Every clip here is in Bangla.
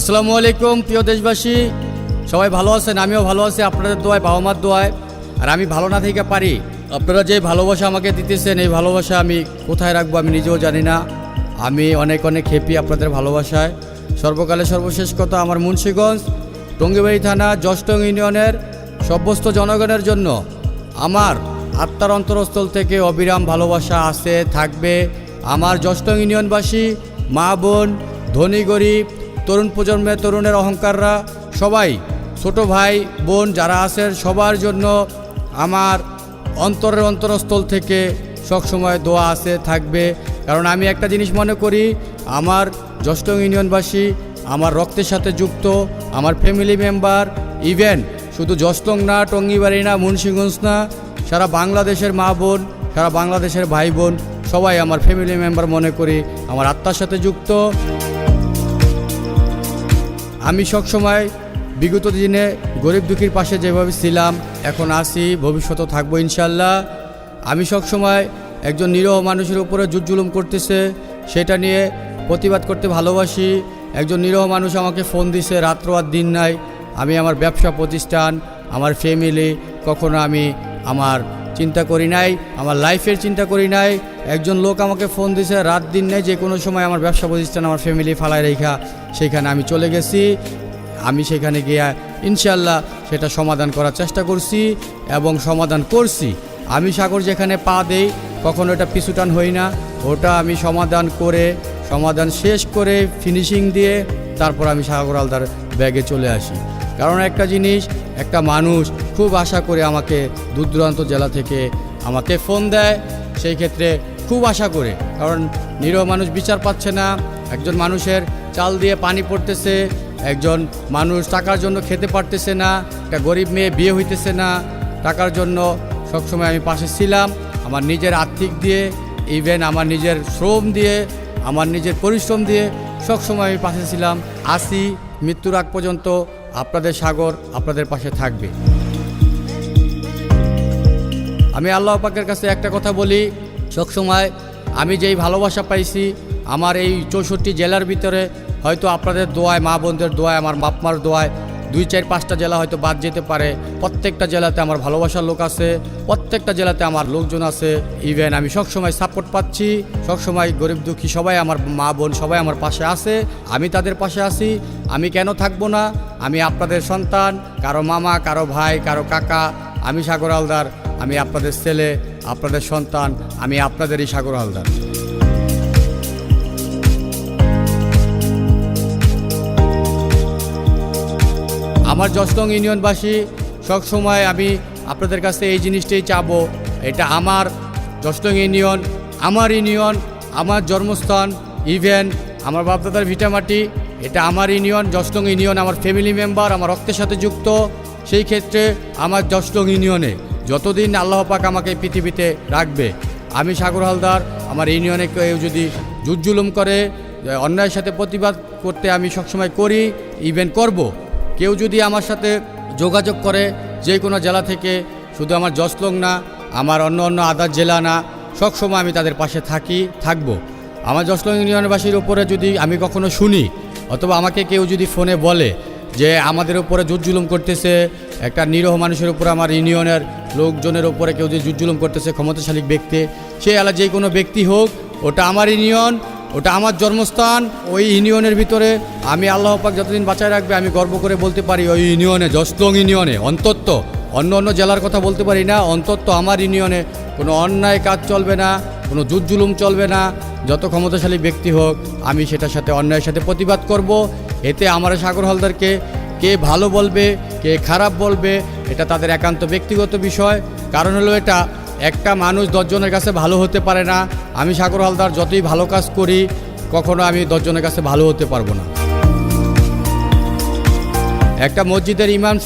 আসসালামু আলাইকুম প্রিয় দেশবাসী, সবাই ভালো আছেন? আমিও ভালো আছি আপনাদের দোয়ায়, বাবা মার দোয়ায়। আর আমি ভালো না থেকে পারি, আপনারা যে ভালোবাসা আমাকে দিতেছেন এই ভালোবাসা আমি কোথায় রাখবো আমি নিজেও জানি না। আমি অনেক অনেক হ্যাপি আপনাদের ভালোবাসায়। সর্বকালে সর্বশেষ কথা, আমার মুন্সিগঞ্জ টঙ্গিবাড়ি থানা জষ্টং ইউনিয়নের সমস্ত জনগণের জন্য আমার আত্মার অন্তরস্থল থেকে অবিরাম ভালোবাসা আছে, থাকবে। আমার জষ্টং ইউনিয়নবাসী, মা বোন, ধনী গরিব, তরুণ প্রজন্মের তরুণের অহংকাররা, সবাই ছোট ভাই বোন যারা আছেন সবার জন্য আমার অন্তরের অন্তরস্থল থেকে সবসময় দোয়া আছে, থাকবে। কারণ আমি একটা জিনিস মনে করি, আমার জষ্টং ইউনিয়নবাসী আমার রক্তের সাথে যুক্ত, আমার ফ্যামিলি মেম্বার। ইভেন শুধু জষ্টং না, টঙ্গিবাড়ি না, মুন্সিগঞ্জ না, সারা বাংলাদেশের মা বোন, সারা বাংলাদেশের ভাই বোন সবাই আমার ফ্যামিলি মেম্বার মনে করি, আমার আত্মার সাথে যুক্ত। আমি সবসময় বিগত দিনে গরিব দুঃখীর পাশে যেভাবে ছিলাম, এখন আছি, ভবিষ্যতেও থাকবো ইনশাল্লাহ। আমি সবসময় একজন নিরীহ মানুষের উপরে জুলুম করতেছে সেটা নিয়ে প্রতিবাদ করতে ভালোবাসি। একজন নিরীহ মানুষ আমাকে ফোন দিছে, রাত্র আর দিন নাই। আমি আমার ব্যবসা প্রতিষ্ঠান, আমার ফ্যামিলি কখনো আমি আমার চিন্তা করি নাই, আমার লাইফের চিন্তা করি নাই। একজন লোক আমাকে ফোন দিছে, রাত দিন নেই, যে কোনো সময় আমার ব্যবসা প্রতিষ্ঠান, আমার ফ্যামিলি ফালায় রেখা সেইখানে আমি চলে গেছি। আমি সেখানে গিয়ে ইনশাল্লাহ সেটা সমাধান করার চেষ্টা করছি এবং সমাধান করছি। আমি সাগর যেখানে পা দেই কখনো এটা পিছুটান হই না, ওটা আমি সমাধান করে, সমাধান শেষ করে ফিনিশিং দিয়ে তারপর আমি সাগর হালদার ব্যাগে চলে আসি। কারণ একটা জিনিস, একটা মানুষ খুব আশা করে আমাকে দূর দূরান্ত জেলা থেকে আমাকে ফোন দেয়, সেই ক্ষেত্রে খুব আশা করে। কারণ নিরীহ মানুষ বিচার পাচ্ছে না, একজন মানুষের চাল দিয়ে পানি পড়তেছে, একজন মানুষ টাকার জন্য খেতে পারতেছে না, একটা গরিব মেয়ে বিয়ে হইতেছে না, টাকার জন্য সবসময় আমি পাশে ছিলাম। আমার নিজের আর্থিক দিয়ে, ইভেন আমার নিজের শ্রম দিয়ে, আমার নিজের পরিশ্রম দিয়ে সবসময় আমি পাশে ছিলাম, আসি। মৃত্যুর আগ পর্যন্ত আপনাদের সাগর আপনাদের পাশে থাকবে। আমি আল্লাহ পাকের কাছে একটা কথা বলি, সবসময় আমি যেই ভালোবাসা পাইছি আমার এই 64 জেলার ভিতরে, হয়তো আপনাদের দোয়ায়, মা বোনদের দোয়ায়, আমার বাপমার দোয়ায় 2-4-5টা জেলা হয়তো বাদ যেতে পারে, প্রত্যেকটা জেলাতে আমার ভালোবাসার লোক আছে, প্রত্যেকটা জেলাতে আমার লোকজন আছে। ইভেন আমি সবসময় সাপোর্ট পাচ্ছি, সবসময় গরিব দুঃখী সবাই আমার মা বোন সবাই আমার পাশে আছে, আমি তাদের পাশে আছি। আমি কেন থাকবো না? আমি আপনাদের সন্তান, কারো মামা, কারো ভাই, কারো কাকা। আমি সাগর হালদার, আমি আপনাদের ছেলে, আপনাদের সন্তান, আমি আপনাদেরই সাগর হালদার। আমার জষ্টং ইউনিয়নবাসী সবসময় আমি আপনাদের কাছে এই জিনিসটাই চাবো, এটা আমার জষ্টং ইউনিয়ন, আমার ইউনিয়ন, আমার জন্মস্থান, ইভেন আমার বাপদাদার ভিটামাটি, এটা আমার ইউনিয়ন। জষ্টং ইউনিয়ন আমার ফ্যামিলি মেম্বার, আমার রক্তের সাথে যুক্ত। সেই ক্ষেত্রে আমার জষ্টং ইউনিয়নে যতদিন আল্লাহ পাক আমাকে পৃথিবীতে রাখবে, আমি সাগর হালদার, আমার ইউনিয়নে কেউ যদি জুলুম করে, অন্যায়ের সাথে প্রতিবাদ করতে আমি সবসময় করি, ইভেন করব। কেউ যদি আমার সাথে যোগাযোগ করে যে কোনো জেলা থেকে, শুধু আমার জষ্টং না, আমার অন্য অন্য আদার জেলা না, সবসময় আমি তাদের পাশে থাকবো। আমার জষ্টং ইউনিয়নবাসীর উপরে যদি আমি কখনো শুনি, অথবা আমাকে কেউ যদি ফোনে বলে যে আমাদের উপরে জুলুম করতেছে, একটা নিরীহ মানুষের উপরে, আমার ইউনিয়নের লোকজনের উপরে কেউ যদি জুলুম করতেছে, ক্ষমতাশালী ব্যক্তি, সে আলা যে কোনো ব্যক্তি হোক, ওটা আমার ইউনিয়ন, ওটা আমার জন্মস্থান। ওই ইউনিয়নের ভিতরে আমি আল্লাহ পাক যতদিন বাঁচায় রাখবে, আমি গর্ব করে বলতে পারি ওই ইউনিয়নে, জষ্টং ইউনিয়নে অন্তত, অন্য অন্য জেলার কথা বলতে পারি না, অন্তত আমার ইউনিয়নে কোনো অন্যায় কাজ চলবে না, কোনো জুলুম চলবে না। যত ক্ষমতাশালী ব্যক্তি হোক, আমি সেটার সাথে, অন্যায়ের সাথে প্রতিবাদ করব। এতে আমার সাগর হালদারকে কে ভালো বলবে, কে খারাপ বলবে, এটা তাদের একান্ত ব্যক্তিগত বিষয়। কারণ হলো এটা, একটা মানুষ 10 জনের কাছে ভালো হতে পারে না। আমি সাগর হালদার যতই ভালো কাজ করি, কখনো আমি 10 জনের কাছে ভালো হতে পারবো না। একটা মসজিদের ইমাম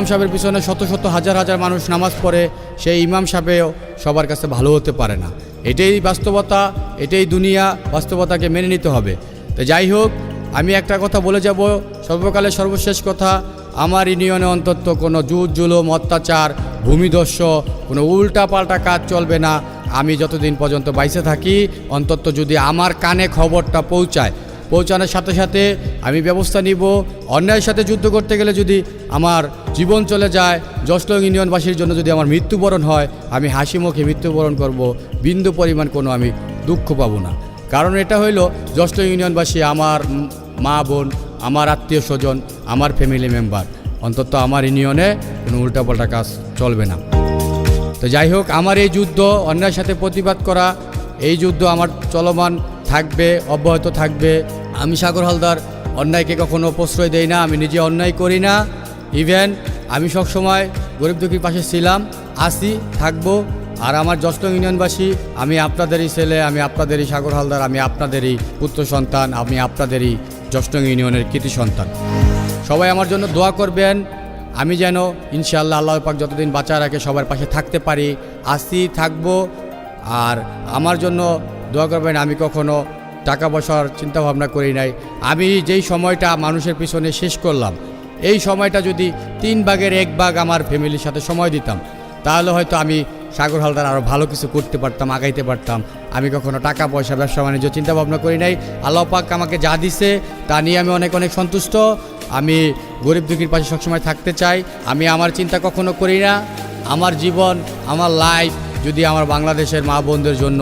সাহেবের পিছনে শত শত হাজার হাজার মানুষ নামাজ পড়ে, সেই ইমাম সাহেবও সবার কাছে ভালো হতে পারে না। এটাই বাস্তবতা, এটাই দুনিয়া, বাস্তবতাকে মেনে নিতে হবে। তো যাই হোক, আমি একটা কথা বলে যাব, সর্বকালের সর্বশেষ কথা, আমার ইউনিয়নে অন্তত কোনো জুলুম, অত্যাচার, ভূমিদস্য, কোনো উল্টাপাল্টা কাজ চলবে না। আমি যতদিন পর্যন্ত বাইসে থাকি, অন্তত যদি আমার কানে খবরটা পৌঁছায়, পৌঁছানোর সাথে সাথে আমি ব্যবস্থা নিব। অন্যায়ের সাথে যুদ্ধ করতে গেলে যদি আমার জীবন চলে যায়, জশলং ইউনিয়নবাসীর জন্য যদি আমার মৃত্যুবরণ হয়, আমি হাসি মুখে মৃত্যুবরণ করব, বিন্দু পরিমাণ কোনো আমি দুঃখ পাবো না। কারণ এটা হইল জশলং ইউনিয়নবাসী আমার মা বোন, আমার আত্মীয় স্বজন, আমার ফ্যামিলি মেম্বার। অন্তত আমার ইউনিয়নে কোনো উল্টাপাল্টা কাজ চলবে না। তো যাই হোক, আমার এই যুদ্ধ, অন্যায়ের সাথে প্রতিবাদ করা, এই যুদ্ধ আমার চলমান থাকবে, অব্যাহত থাকবে। আমি সাগর হালদার অন্যায়কে কখনো প্রশ্রয় দেই না, আমি নিজে অন্যায় করি না। ইভেন আমি সবসময় গরিব দুঃখীর পাশে ছিলাম, আছি, থাকবো। আর আমার জশলং ইউনিয়নবাসী, আমি আপনাদেরই ছেলে, আমি আপনাদেরই সাগর হালদার, আমি আপনাদেরই পুত্র সন্তান, আমি আপনাদেরই জশলং ইউনিয়নের কৃতি সন্তান। সবাই আমার জন্য দোয়া করবেন, আমি যেন ইনশাআল্লাহ আল্লাহ পাক যতদিন বাঁচা রাখে সবার পাশে থাকতে পারি, আসি, থাকবো। আর আমার জন্য দোয়া করবেন, আমি কখনো টাকা পয়সার চিন্তাভাবনা করি নাই। আমি যেই সময়টা মানুষের পিছনে শেষ করলাম, এই সময়টা যদি 3 ভাগের 1 ভাগ আমার ফ্যামিলির সাথে সময় দিতাম, তাহলে হয়তো আমি সাগর হালদার আরও ভালো কিছু করতে পারতাম, আগাইতে পারতাম। আমি কখনো টাকা পয়সা, ব্যবসা বাণিজ্য চিন্তাভাবনা করি নাই। আল্লাহ পাক আমাকে যা দিছে তা নিয়ে আমি অনেক অনেক সন্তুষ্ট। আমি গরিব দুঃখীর পাশে সবসময় থাকতে চাই। আমি আমার চিন্তা কখনো করি না। আমার জীবন, আমার লাইফ যদি আমার বাংলাদেশের মা বোনদের জন্য,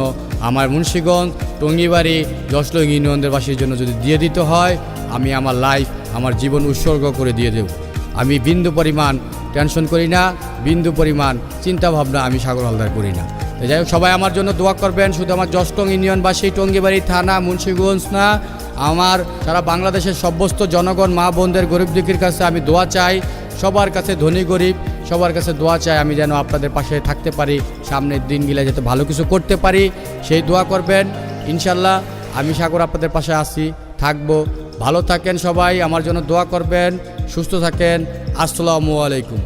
আমার মুন্সিগঞ্জ, টঙ্গিবাড়ি, জশলং ইউনিয়নবাসীর জন্য যদি দিয়ে দিতে হয়, আমি আমার লাইফ, আমার জীবন উৎসর্গ করে দিয়ে দেব। আমি বিন্দু পরিমাণ টেনশন করি না, বিন্দু পরিমাণ চিন্তাভাবনা আমি সাগর হালদার করি না। তো যাই হোক, সবাই আমার জন্য দোয়া করবেন। শুধু আমার জশলং ইউনিয়নবাসী, টঙ্গিবাড়ি থানা, মুন্সিগঞ্জ না, আমার সারা বাংলাদেশের সমস্ত জনগণ, মা বোনদের, গরিব দুঃখীর কাছে আমি দোয়া চাই। সবার কাছে, ধনী গরিব সবার কাছে দোয়া চাই, আমি যেন আপনাদের পাশে থাকতে পারি, সামনের দিনগুলো যাতে ভালো কিছু করতে পারি, সেই দোয়া করবেন। ইনশাল্লাহ আমি সাগর আপনাদের পাশে আছি, থাকবো। ভালো থাকেন সবাই, আমার জন্য দোয়া করবেন, সুস্থ থাকেন। আসসালামু আলাইকুম।